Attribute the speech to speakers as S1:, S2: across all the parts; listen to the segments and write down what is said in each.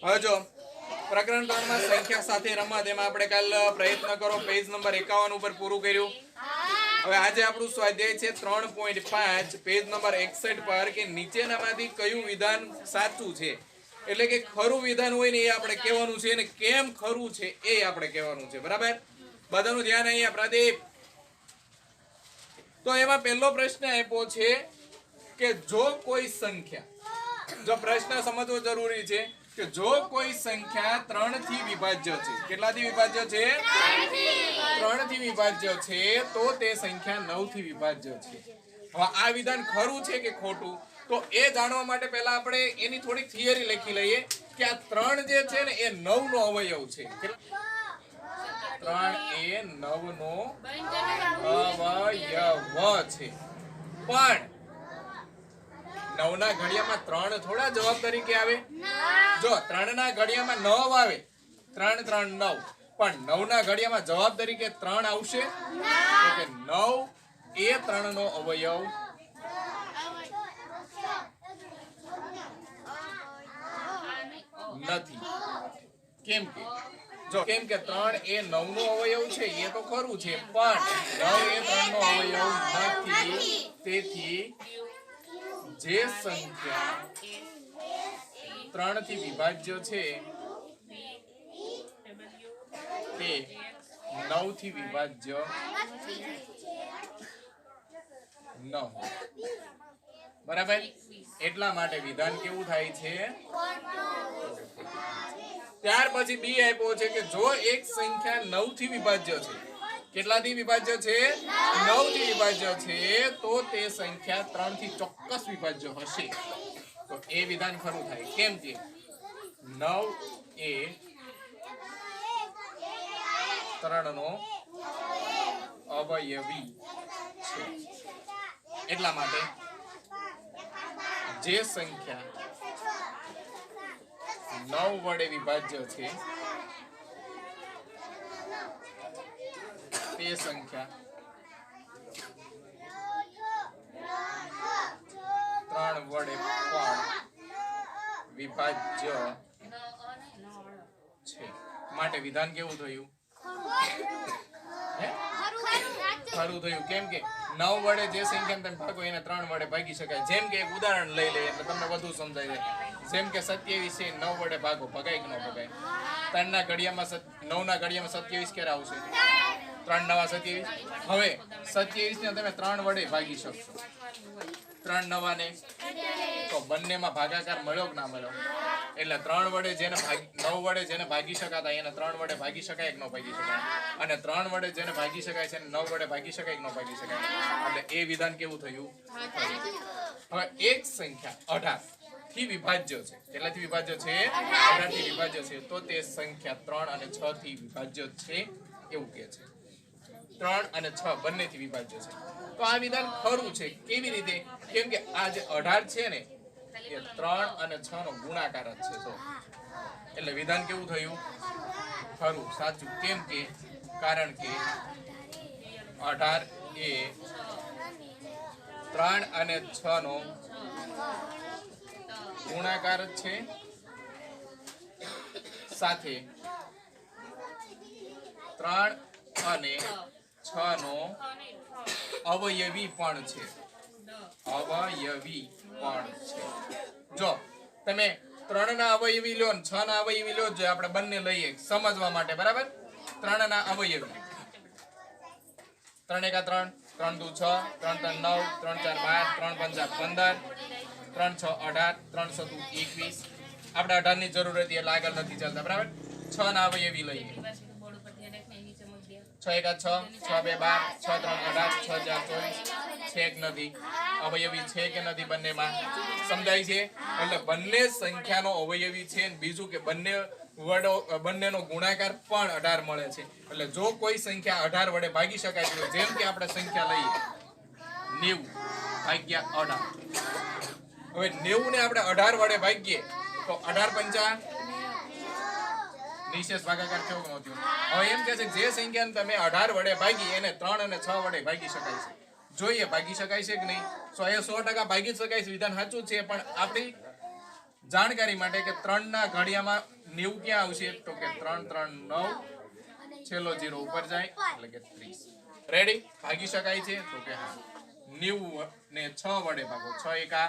S1: હવે જો પ્રકરણ 3 માં સંખ્યા સાથે રમત એમાં આપણે કાલ પ્રયત્ન કરો પેજ નંબર 51 ઉપર પૂરું કર્યું. હવે આજે આપણું સ્વાધ્યાય છે 3.5 પેજ નંબર 61 પર કે નીચેનામાંથી કયું વિધાન સાચું છે, એટલે કે ખરું વિધાન હોય ને એ આપણે કહેવાનું છે અને કેમ ખરું છે એ આપણે કહેવાનું છે. બરાબર, બધાનું ધ્યાન અહીંયા. પ્રદીપ, તો એમાં પહેલો પ્રશ્ન આપ્યો છે કે જો કોઈ સંખ્યા, જો પ્રશ્ન સમજવો જરૂરી છે કે જો કોઈ સંખ્યા 3 થી વિભાજ્ય છે, કેટલાથી વિભાજ્ય છે? 3 થી વિભાજ્ય છે, તો તે સંખ્યા 9 થી વિભાજ્ય છે. હવે આ વિધાન ખરું છે કે ખોટું, તો એ જાણવા માટે પહેલા આપણે એની થોડીક થિયરી લખી લઈએ કે આ 3 જે છે ને એ 9 નો અવયવ છે. 3 એ 9 નો અવયવ છે. પણ 9 ના ઘડિયામાં 3 થોડા જવાબ તરીકે આવે. જો 3 ના ઘડિયામાં 9 આવે, 3 3 9, પણ 9 ના ઘડિયામાં જવાબ તરીકે 3 આવશે, તો કે 9 એ 3 નો અવયવ નથી. કેમ કે જો કેમ કે 3 એ 9 નો અવયવ છે એ તો ખરું છે, પણ 9 એ 3 નો અવયવ નથી. તેથી જે સંખ્યા 3 થી વિભાજ્ય છે તે 9 થી વિભાજ્ય ન હોય. બરાબર, એટલા માટે વિધાન કેવું થાય છે? ત્યાર પછી બી આપ્યો છે કે જો એક સંખ્યા 9 થી વિભાજ્ય છે, કેટલાથી વિભાજ્ય છે? 9 થી વિભાજ્ય છે, તો તે સંખ્યા 3 થી ચોક્કસ વિભાજ્ય હશે. તો એ વિધાન ખરું થાય. કેમ કે 9 એ 3 નો અવયવી છે. એટલા માટે જે સંખ્યા 9 વડે વિભાજ્ય છે તે સંખ્યા 3 વડે પણ વિભાજ્ય છે. માટે વિધાન કેવું થયું? ખરું થયું. કેમ કે 9 વડે જે સંખ્યાને તમે ભાગો એને 3 વડે ભાગી શકાય. જેમ કે એક ઉદાહરણ લઈ લઈએ એટલે તમને વધુ સમજાય છે. જેમ કે 27 છે, 9 વડે ભાગો, ભગાય કે ન ભગાય? 3 ના ઘડિયામાં 9 ના ઘડિયામાં 27 ક્યારે આવશે? 3 9 27. હવે 27 ને તમે 3 વડે ભાગી શકશો. 3 9 ને તો બંનેમાં ભાગાકાર મળ્યો કે ના મળ્યો? એટલે 3 વડે જેને 9 વડે જેને ભાગી શકાતા એને 3 વડે ભાગી શકાય કે ન ભાગી શકાય? અને 3 વડે જેને ભાગી શકાય છે 9 વડે ભાગી શકાય કે ન ભાગી શકાય? એટલે એ વિધાન કેવું થયું? હવે એક સંખ્યા 18 થી વિભાજ્ય છે. કેટલાથી વિભાજ્ય છે? 18 થી વિભાજ્ય છે, તો તે સંખ્યા 3 અને 6 થી વિભાજ્ય છે એવું કહે છે. 3 અને 6 બંનેથી વિભાજ્ય છે. તો આ વિધાન ખરું છે. કેવી રીતે? કેમ કે આ જે 18 છે ને એ 3 અને 6 નો ગુણાકાર જ છે. તો એટલે વિધાન કેવું થયું? ખરું, સાચું. કેમ કે કારણ કે 18 એ 3 અને 6 નો ગુણાકાર જ છે, સાથે 3 અને 6 નો અવયવી પણ છે. અવયવી પણ છે. જો તમે 3 ના અવયવી લો ને 6 ના અવયવી લો, જો આપણે બંને લઈએ સમજવા માટે. બરાબર, 3 ના અવયવી 3 1 3, 3 2 6, 3 3 9, 3 4 12, 3 5 15, 3 6 18, 3 7 21. આપણે 18 ની જરૂર હતી એટલે આગળ નથી ચાલતા. બરાબર, 6 ના અવયવી લઈએ. 6 1 6, 6 2 12, 6 3 18, 6 4 24. છે કે નથી? અવયવી છે કે નથી બંનેમાં? સમજાય છે? એટલે બંને સંખ્યાનો અવયવી છે. બીજું કે બંનેનો ગુણાકાર પણ 18 મળે છે. એટલે જો કોઈ સંખ્યા 18 વડે ભાગી શકાય તો જેમ કે આપણે સંખ્યા લઈએ 90 ભાગ્યા 18. હવે 90 ને આપણે 18 વડે ભાગીએ તો 18 પંચા નિશેષ ભાગાકાર કેવો ન થયો? હવે એમ કહે છે જે સંખ્યાને તમે 18 વડે ભાગી એને 3 અને 6 વડે ભાગી શકાય છે. જોઈએ ભાગી શકાય છે કે નહીં? 100% ભાગી શકાય છે. વિધાન સાચું છે, પણ આપણી જાણકારી માટે કે 3 ના ઘડિયામાં 90 ક્યાં આવશે તો કે 3 3 9 છેલ્લો 0 ઉપર જાય એટલે કે 30 રેડી ભાગી શકાય છે તો કે હા 90 ને 6 વડે ભાગો 6 એકા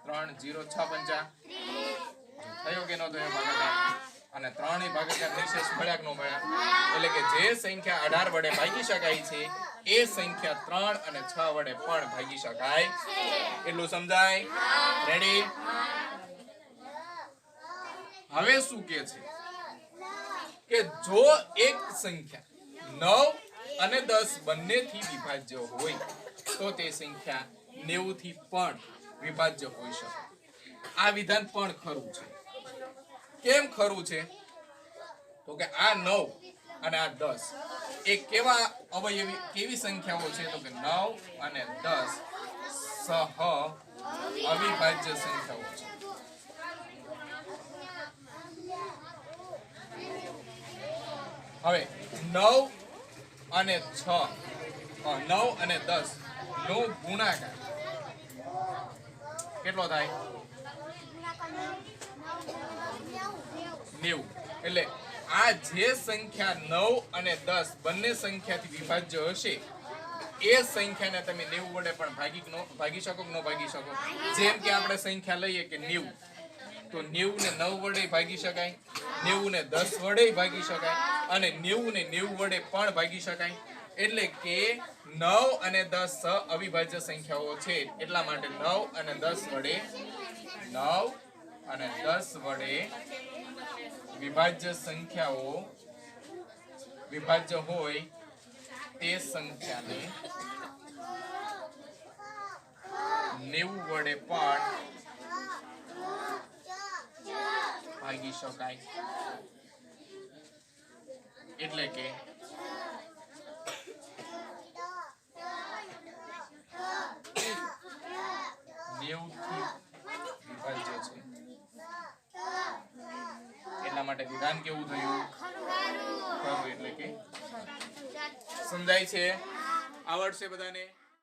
S1: 3 0 6 પંચા થયો કે ન થયો ભાગાકાર અને 3 ની ભાગાકાર નિશેષ મળ્યા કે ન મળ્યા એટલે કે જે સંખ્યા 18 વડે ભાગી શકાય છે એ સંખ્યા 3 અને 6 વડે પણ ભાગી શકાય એટલું સમજાય રેડી હવે શું કે છે કે જો એક સંખ્યા 9 અને 10 બંનેથી વિભાજ્ય હોય તો તે સંખ્યા 90 થી પણ વિભાજ્ય હોઈ શકે આ વિધાન પણ ખરું છે કેમ ખરું છે તો કે આ 9 અને આ 10 એ કેવા અવયવી કેવી સંખ્યાઓ છે તો કે 9 અને 10 સહ અવિભાજ્ય સંખ્યાઓ છે હવે 9 અને 6 9 અને 10 નો ગુણાકાર કેટલો થાય 90 એટલે આ જે સંખ્યા 9 અને 10 બંને સંખ્યાથી વિભાજ્ય હશે એ સંખ્યાને તમે 90 વડે પણ ભાગી શકો કે ન ભાગી શકો જેમ કે આપણે સંખ્યા લઈએ કે 90 તો 90 ને 9 વડે ભાગી શકાય 90 ને 10 વડે ભાગી શકાય અને 90 ને 90 વડે પણ ભાગી શકાય એટલે કે 9 અને 10 સહ અવિભાજ્ય સંખ્યાઓ છે એટલા માટે 9 અને 10 વડે 9 અને 10 વડે વિભાજ્ય સંખ્યાઓ વિભાજ્ય હોય તે સંખ્યાને 90 વડે પણ ભાગી શકાય એટલે કે 90 થી વિભાજ્ય છે એટલા માટે વિધાન કેવું થયું ખરું એટલે કે સમજાય છે આવડશે બધાને